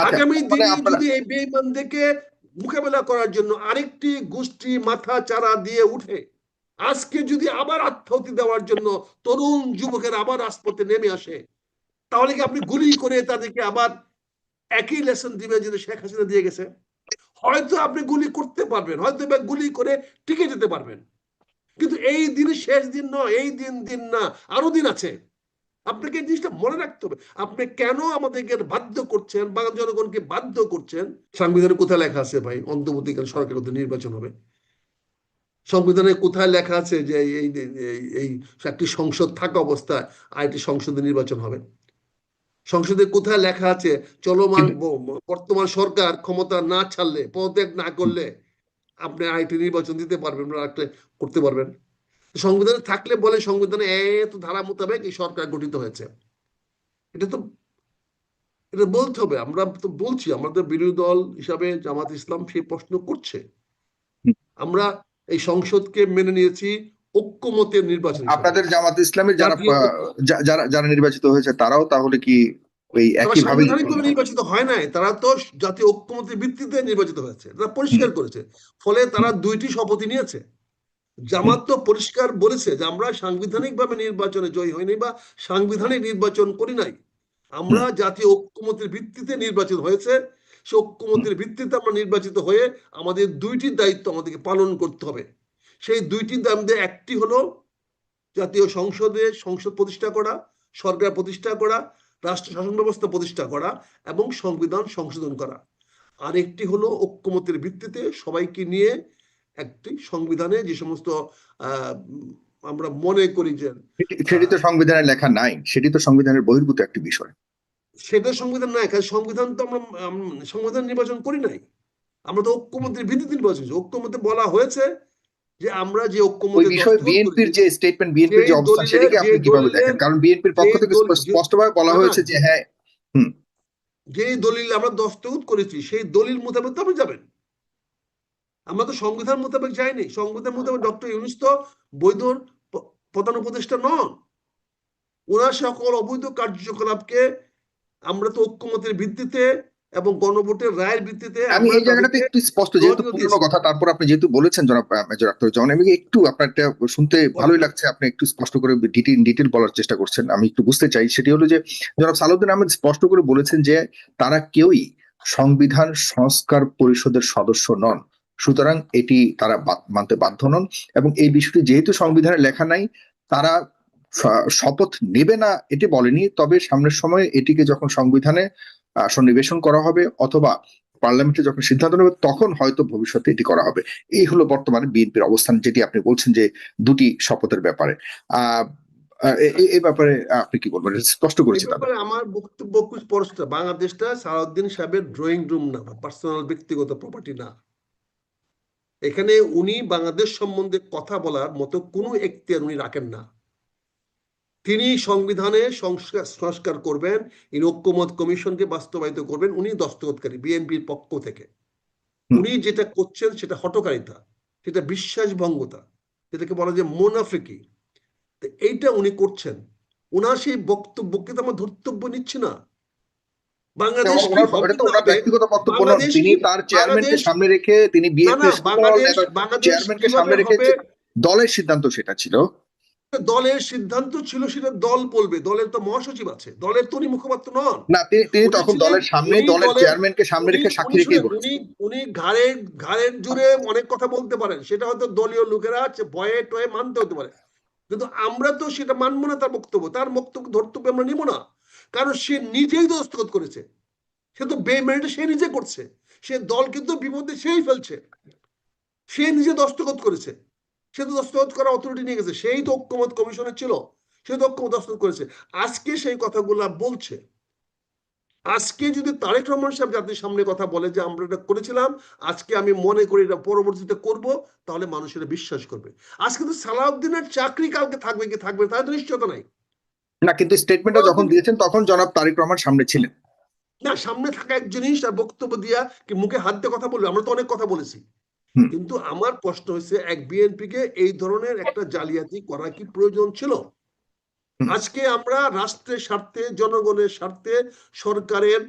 আগামী দিনে যদি এই বেঈমানদেরকে মোকাবেলা করার জন্য আরেকটি গোষ্ঠী মাথা চারা দিয়ে উঠে, আজকে যদি আবার আত্মাহুতি দেওয়ার জন্য তরুণ যুবকের আবার রাজপথে নেমে আসে, তাহলে কি আপনি গুলি করে তাদেরকে আবার একই লেসন দিবেন যেটা শেখ হাসিনা দিয়ে গেছে? হয়তো আপনি গুলি করতে পারবেন, হয়তো গুলি করে টিকে যেতে পারবেন, কিন্তু এই দিন শেষ দিন নয়, এই দিন না, আরো দিন আছে। আপনাকে এই জিনিসটা মনে রাখতে হবে। আপনি কেন আমাদেরকে বাধ্য করছেন, বাংলা জনগণকে বাধ্য করছেন? সংবিধানে কোথায় লেখা আছে ভাই অন্তর্বর্তীকালীন সরকারের নির্বাচন হবে? সংবিধানে কোথায় লেখা আছে যে এই একটি সংসদ থাকা অবস্থায় আরেকটি সংসদে নির্বাচন হবে? সংসদে কোথায় লেখা আছে চলমান বর্তমান সরকার ক্ষমতা না ছাড়লে, পদত্যাগ না করলে আপনি আরেকটি নির্বাচন দিতে পারবেন, একটা করতে পারবেন? সংবিধানে থাকলে বলে সংবিধানে এত ধারা মোতাবেক এই সরকার গঠিত হয়েছে। এটা তো এটা বলতে হবে। আমরা তো বলছি, আমাদের বিরোধী দল হিসাবে জামাত ইসলাম সেই প্রশ্ন করছে। আমরা এই সংসদকে মেনে নিয়েছি ঐক্যমতের নির্বাচন। আপনাদের জামাত ইসলামের যারা নির্বাচিত হয়েছে তারাও তাহলে কি ওই একই ভাবে নির্বাচিত হয় নাই? তারা তো জাতীয় ঐক্যমতের ভিত্তিতে নির্বাচিত হয়েছে, তারা পরিষ্কার করেছে। ফলে তারা দুইটি শপথই নিয়েছে। জামাত তো পরিষ্কার বলেছে যে আমরা সাংবিধানিক ভাবে নির্বাচনে জয়ী হইনি বা সাংবিধানিক নির্বাচন করি নাই, আমরা জাতীয় ঐক্যমতের ভিত্তিতে নির্বাচিত হয়েছে। সে ঐক্যমতের ভিত্তিতে আমরা নির্বাচিত হয়ে আমাদের দুইটি দায়িত্ব আমাদেরকে পালন করতে হবে। সেই দুইটি দায়িত্ব একটি হলো জাতীয় সংসদ প্রতিষ্ঠা করা, সরকার প্রতিষ্ঠা করা, রাষ্ট্র শাসন ব্যবস্থা প্রতিষ্ঠা করা এবং সংবিধান সংশোধন করা। আরেকটি হলো ঐক্যমতের ভিত্তিতে সবাইকে নিয়ে একটি সংবিধানে যে সমস্ত আমরা মনে করি যে সেটি তো সংবিধানে লেখা নাই, সেটি তো সংবিধানের বহির্ভূত একটি বিষয়। সেটা সংবিধান নাই, কারণ সংবিধান তো আমরা সংবিধান নির্বাচন করি নাই, আমরা তো ঐক্যমতের ভিত্তিতে নির্বাচন। ঐক্যমতে বলা হয়েছে যে আমরা যে ঐক্যমতে বিএনপির যে স্টেটমেন্ট, বিএনপির যে অবস্থান, সেটাকে আপনি কিভাবে দেখেন? কারণ বিএনপির পক্ষ থেকে স্পষ্টভাবে বলা হয়েছে যে হ্যাঁ, যে দলিল আমরা দস্তখত করেছি সেই দলিল মোতাবেক তো আপনি যাবেন। আমরা তো সংবিধান মোতাবেক যাইনি। সংবিধান মোতাবেক ডক্টর ইউনূস তো বৈধ প্রধান উপদেষ্টা নন। ওনার সকল অবৈধ কার্যকলাপকে আমরা তো ঐক্যমতের ভিত্তিতে এবং গণভোটের রায়ের ভিত্তিতে আমি এই জায়গাটাতে একটু স্পষ্ট, যেহেতু পুরনো কথা, তারপর আপনি যেহেতু বলেছেন জনাব মেজর আখতার জন, আমি একটু আপনারটা শুনতে ভালোই লাগছে, আপনি একটু স্পষ্ট করে ডিটেল বলার চেষ্টা করছেন। আমি একটু বুঝতে চাই, সেটি হলো যে জনাব সালাউদ্দিন আহমেদ স্পষ্ট করে বলেছেন যে তারা কেউই সংবিধান সংস্কার পরিষদের সদস্য নন, সুতরাং এটি তারা মানতে বাধ্য নন। এবং এই বিষয়টি যেহেতু সংবিধানে লেখা নাই, তারা শপথ নেবে না এটি বলেনি, তবে সামনের সময় এটিকে যখন সংবিধানে সন্নিবেশন করা হবে অথবা পার্লামেন্টে যখন সিদ্ধান্ত নেবে তখন হয়তো ভবিষ্যতে এটি করা হবে। এই হলো বর্তমানে বিএনপির অবস্থান, যেটি আপনি বলছেন যে দুটি শপথের ব্যাপারে। এই ব্যাপারে আপনি কি বলবেন? স্পষ্ট করেছে তাদের। আমার বক্তব্য খুব স্পষ্ট। বাংলাদেশটা সালাউদ্দিন সাহেবের ড্রয়িং রুম না, পার্সোনাল ব্যক্তিগত প্রপার্টি না। এখানে উনি বাংলাদেশ সম্বন্ধে কথা বলার মতো কোনো এখতিয়ার উনি রাখেন না। তিনি সংবিধানে সংস্কার করবেন, এই ঐক্যমত কমিশনকে বাস্তবায়িত করবেন, উনি দস্তখতকারী বিএনপির পক্ষ থেকে। উনি যেটা করছেন সেটা হঠকারিতা, সেটা বিশ্বাসভঙ্গতা, যেটাকে বলা যায় মুনাফিকি। এইটা উনি করছেন। ওনার সেই বক্তব্যকে তো আমরা ধর্তব্য নিচ্ছি না। বাংলাদেশ ব্যক্তিগত বক্তব্য নয়, তিনি তার চেয়ারম্যানকে সামনে রেখে, তিনি বিএনপির চেয়ারম্যানকে সামনে রেখে দলের সিদ্ধান্ত সেটা ছিল, দলের সিদ্ধান্ত ছিল, সেটা দল বলবে। দলের তো মহাসচিব আছে, দলের তো উনি মুখপাত্র নন না। তিনি তখন দলের সামনে দলের চেয়ারম্যানকে সামনে রেখে সাক্ষী রেখেই বলেছেন। উনি ঘাড়ের জুড়ে অনেক কথা বলতে পারেন, সেটা হয়তো দলীয় লোকেরা ভয়ে টয়ে মানতে হতে পারে, কিন্তু আমরা তো সেটা মানবো না। তার বক্তব্য ধর্তব্য আমরা নিব না, কারণ সে নিজেই দস্তখত করেছে। সে তো বেমেরিটে সে নিজে করছে, সে দল কিন্তু বিপদে সেই ফেলছে। সে নিজে দস্তখত করেছে, সে তো দস্তখত করা অথরিটি নিয়ে গেছে, সেই তো ঐক্যমত কমিশনে ছিল, সে তো ঐক্যমত দস্তখত করেছে। আজকে সেই কথাগুলা বলছে। আজকে যদি তারেক রহমান সাহেব জাতির সামনে কথা বলে যে আমরা এটা করেছিলাম, আজকে আমি মনে করি এটা পরবর্তীতে করব, তাহলে মানুষেরা বিশ্বাস করবে। আজকে তো সালাউদ্দিনের চাকরি কালকে থাকবে কি থাকবে তাই তো নিশ্চয়তা নাই না। কিন্তু স্টেটমেন্টটা যখন দিয়েছেন তখন জনাব তারেক রহমান সামনে ছিলেন না। সামনে থাকা এক জিনিস, আর বক্তব্য দিয়া কি মুখে হাত দিয়ে কথা বলবে? আমরা তো অনেক কথা বলেছি, কিন্তু আমার প্রশ্ন হচ্ছে এক বিএনপি কে এই ধরনের একটা জালিয়াতি করা কি প্রয়োজন ছিল? আজকে আমরা রাষ্ট্রের স্বার্থে, জনগণের স্বার্থে, সরকারের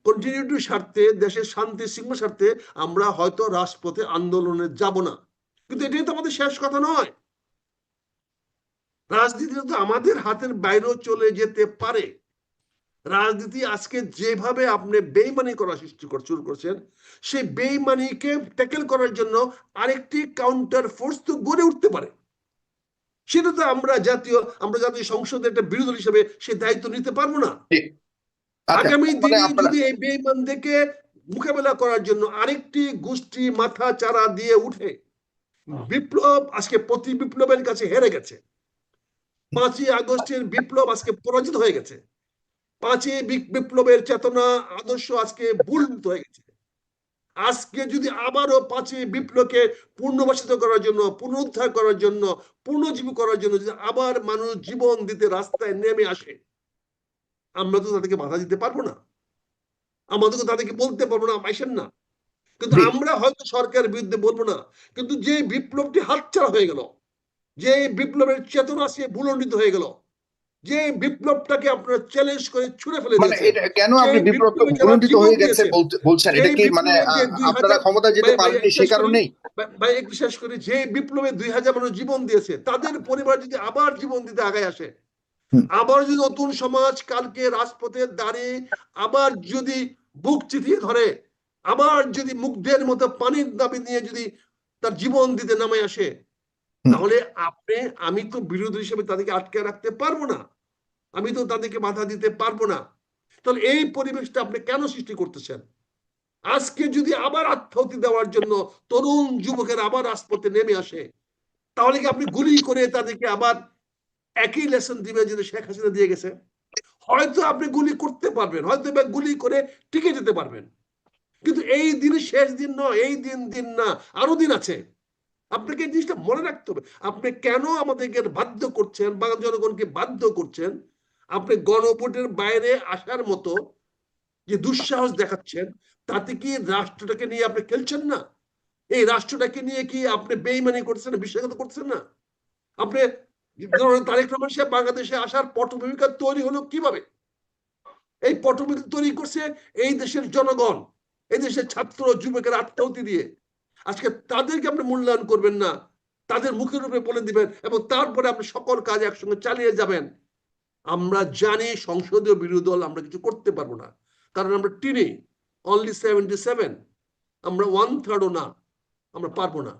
কন্টিনিউটির স্বার্থে, দেশের শান্তি শৃঙ্খলার স্বার্থে আমরা হয়তো রাজপথে আন্দোলনে যাব না, কিন্তু এটাই তো আমাদের শেষ কথা নয়। রাজনীতি তো আমাদের হাতের বাইরেও চলে যেতে পারে। রাজনীতি আজকে যেভাবে আপনি বেইমানি করা শুরু করছেন, সেই বেইমানিকে ট্যাকেল করার জন্য আরেকটি কাউন্টার ফোর্স তো গড়ে উঠতে পারে। সেটা তো আমরা জাতীয় সংসদের একটা বিরোধী হিসেবে সে দায়িত্ব নিতে পারবো না। আগামী দিনে যদি এই বেইমানদেরকে মোকাবেলা করার জন্য আরেকটি গোষ্ঠী মাথা চারা দিয়ে উঠে, বিপ্লব আজকে প্রতি বিপ্লবের কাছে হেরে গেছে। 5ই আগস্টের বিপ্লব আজকে পরাজিত হয়ে গেছে। 5ই বিপ্লবের চেতনা আদর্শ আজকে ভুলন্ত হয়ে গেছে। আজকে যদি আবারও 5ই বিপ্লবকে পুনর্বাসিত করার জন্য, পুনরুদ্ধার করার জন্য, পুনর্জীবী করার জন্য যদি আবার মানুষ জীবন দিতে রাস্তায় নেমে আসে, আমরা তো তাদেরকে বাধা দিতে পারবো না, আমাদের তাদেরকে বলতে পারবো না আসেন না। কিন্তু আমরা হয়তো সরকারের বিরুদ্ধে বলবো না, কিন্তু যে বিপ্লবটি হাতছাড়া হয়ে গেল, যে বিপ্লবের চেতনা সে ভুলণ্ডিত হয়ে গেল, যে বিপ্লবটাকে আপনারা চ্যালেঞ্জ করে ছুড়ে ফেলে দিয়েছেন, কেন আপনি বিপ্লবকে ভুলণ্ডিত হয়ে গেছে বলছেন? এটা কি মানে আপনারা ক্ষমতা যেতে পারেননি সে কারণেই? ভাই একটু শেষ করি। যে বিপ্লবে 2000 মানুষ জীবন দিয়েছে, তাদের পরিবার যদি আবার জীবন দিতে আগায় আসে, আবার যদি নতুন সমাজ কালকে রাজপথে দাঁড়িয়ে আবার যদি বুক চিতিয়ে ধরে, আবার যদি মুগ্ধের মতো পানির দাবি নিয়ে যদি তার জীবন দিতে নামে আসে, তাহলে আমি তো বিরোধী হিসেবে তাদেরকে আটকে রাখতে পারবো না, আমি তো তাদেরকে বাধা দিতে পারবো না। তাহলে এই পরিবেশটা আপনি কেন সৃষ্টি করতেছেন? আজকে যদি আবার আত্মাহুতি দেওয়ার জন্য তরুণ যুবকের আবার রাজপথে নেমে আসে, তাহলে কি আপনি গুলি করে তাদেরকে আবার একই লেসন দিবে যেটা শেখ হাসিনা দিয়ে গেছে? হয়তো আপনি গুলি করতে পারবেন, হয়তো গুলি করে টিকে যেতে পারবেন, কিন্তু এই দিন শেষ দিন নয়, এই দিন না, আরো দিন আছে। আপনাকে এই জিনিসটা মনে রাখতে হবে। আপনি কেন আমাদেরকে বাধ্য করছেন, বাংলা জনগণকে বাধ্য করছেন? আপনি গণভোটের বাইরে আসার মতো যে দুঃসাহস দেখাচ্ছেন, তাতে কি রাষ্ট্রটাকে নিয়ে আপনি খেলছেন না? এই রাষ্ট্রটাকে নিয়ে কি আপনি বেইমানি করছেন, বিশ্বাসঘাত করছেন না? আপনি তারেক রহমান সাহেব বাংলাদেশে আসার পটভূমিকা তৈরি হলো কিভাবে? এই পটভূমিকা তৈরি করছে এই দেশের জনগণ, এই দেশের ছাত্র যুবকের আত্মাহুতি দিয়ে। আজকে তাদেরকে আপনি মূল্যায়ন করবেন না, তাদের মুখের উপরে বলে দিবেন এবং তারপরে আপনি সকল কাজ একসঙ্গে চালিয়ে যাবেন। আমরা জানি সংসদীয় বিরোধী দল আমরা কিছু করতে পারবো না, কারণ আমরা টিনে অনলি 77, আমরা 1/3 না, আমরা পারবো না।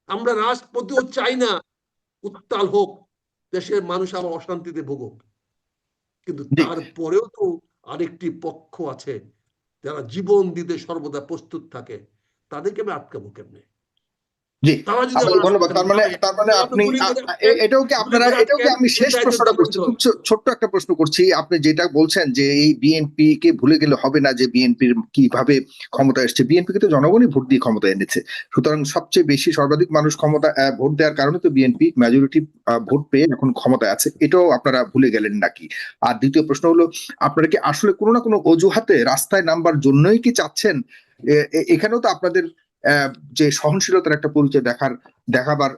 আমরা রাজপথেও চাই না উত্তাল হোক, দেশের মানুষ আবার অশান্তিতে ভোগুক, কিন্তু তারপরেও তো আরেকটি পক্ষ আছে যারা জীবন দিতে সর্বদা প্রস্তুত থাকে, তাদেরকে আমি আটকাবো কেমনে? জি, ধন্যবাদ। তার মানে আপনি এটাও কি আমি শেষ প্রশ্নটা করছি, খুব ছোট্ট একটা প্রশ্ন করছি। আপনি যেটা বলছেন যে এই বিএনপি কে ভুলে গেলে হবে না, যে বিএনপির কিভাবে ক্ষমতা এসছে, বিএনপি কে তো জনগণই ভোট দিয়ে ক্ষমতা এনেছে, সুতরাং সবচেয়ে বেশি সর্বাধিক মানুষ ক্ষমতা ভোট দেওয়ার কারণে তো বিএনপি মেজরিটি ভোট পেয়ে এখন ক্ষমতায় আছে, এটাও আপনারা ভুলে গেলেন নাকি? আর দ্বিতীয় প্রশ্ন হলো, আপনারা কি আসলে কোনো না কোনো অজুহাতে রাস্তায় নামবার জন্যই কি চাচ্ছেন? এখানেও তো আপনাদের যে সহনশীলতার একটা পরিচয় দেখাবার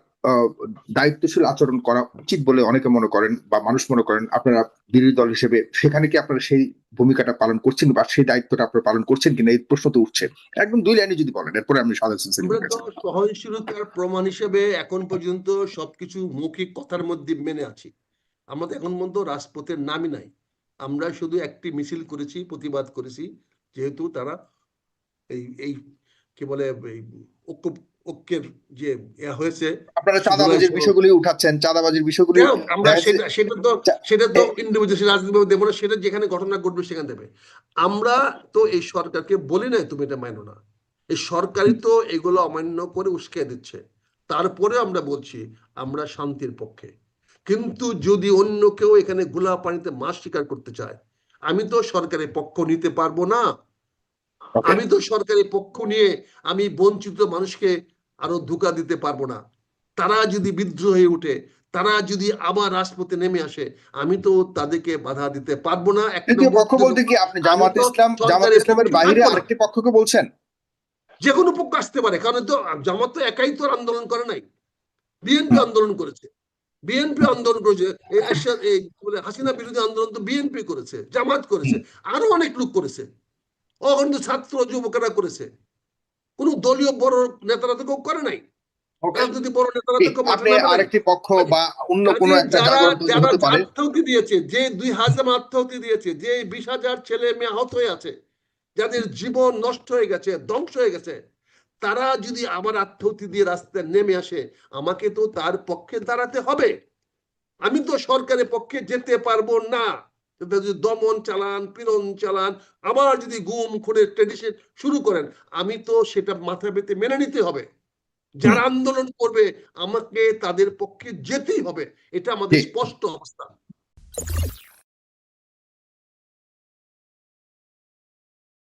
দায়িত্বশীল আচরণ করা উচিত বলে অনেকে মনে করেন বা মানুষ মনে করেন। আপনারা বিরোধী দল হিসেবে সেখানে কি আপনারা সেই ভূমিকাটা পালন করছেন বা সেই দায়িত্বটা আপনারা পালন করছেন কিনা, এই প্রশ্ন তো উঠছে। একদম 2 লাইনে যদি বলেন, এরপরে আমি সহনশীলতার প্রমাণ হিসেবে এখন পর্যন্ত সবকিছু মৌখিক কথার মধ্যে মেনে আছি। আমাদের এখন পর্যন্ত রাজপথের নামই নাই, আমরা শুধু একটি মিছিল করেছি, প্রতিবাদ করেছি, যেহেতু তারা এই কি বলে ঐক্যের যে হয়েছে, আপনারা চাঁদাবাজির বিষয়গুলি উঠাচ্ছেন, চাঁদাবাজির বিষয়গুলি আমরা সেটা তো ইন্ডিভিজুয়াল রাজনীতি দেবো না, সেটা যেখানে ঘটনা ঘটবে সেখানে দেবে। আমরা তো এই সরকারকে বলি নাই তুমি এটা মানো না, এই সরকারই তো এগুলো অমান্য করে উস্কে দিচ্ছে। তারপরে আমরা বলছি আমরা শান্তির পক্ষে, কিন্তু যদি অন্য কেউ এখানে গোলা পানিতে মাছ শিকার করতে চায়, আমি তো সরকারের পক্ষ নিতে পারবো না। আমি তো সরকারের পক্ষ নিয়ে আমি বঞ্চিত মানুষকে আরো ধোঁকা দিতে পারবো না। তারা যদি বিদ্রোহ হয়ে উঠে, তারা যদি আবার রাজপথে নেমে আসে, আমি তো তাদেরকে বাধা দিতে পারবো না। তৃতীয় পক্ষ বলতে কি আপনি জামাত ইসলামের বাইরে আরেকটি পক্ষকে বলছেন? যে কোনো পক্ষ আসতে পারে, কারণ তো জামাত তো একাই তো আন্দোলন করে নাই, বিএনপি আন্দোলন করেছে, বিএনপি আন্দোলন করেছে, হাসিনা বিরোধী আন্দোলন তো বিএনপি করেছে, জামাত করেছে, আরো অনেক লোক করেছে, অগণিত ছাত্র যুবকেরা করেছে। কোন দলীয় বড় নেতারা তো কেউ করে নাই, রাজনৈতিক বড় নেতারা তো কেউ মাঠে আপনি নামে নাই। আরেকটি পক্ষ বা অন্য কোনো একটা যারা জাগরণ তৈরি যারা হতে পারে। আত্মাহুতি দিয়েছে, যে 2000 আত্মাহুতি দিয়েছে, যে 20,000 ছেলে মেয়ে আহত হয়ে আছে, যাদের জীবন নষ্ট হয়ে গেছে, ধ্বংস হয়ে গেছে, তারা যদি আবার আত্মাহুতি দিয়ে রাস্তায় নেমে আসে, আমাকে তো তার পক্ষে দাঁড়াতে হবে। আমি তো সরকারের পক্ষে যেতে পারবো না। যদি দমন চালান, পীড়ন চালান, আবার যদি গুম খুনের ট্রেডিশন শুরু করেন, আমি তো সেটা মাথা পেতে মেনে নিতে হবে। যারা আন্দোলন করবে আমাকে তাদের পক্ষে যেতেই হবে, এটা আমাদের স্পষ্ট অবস্থা।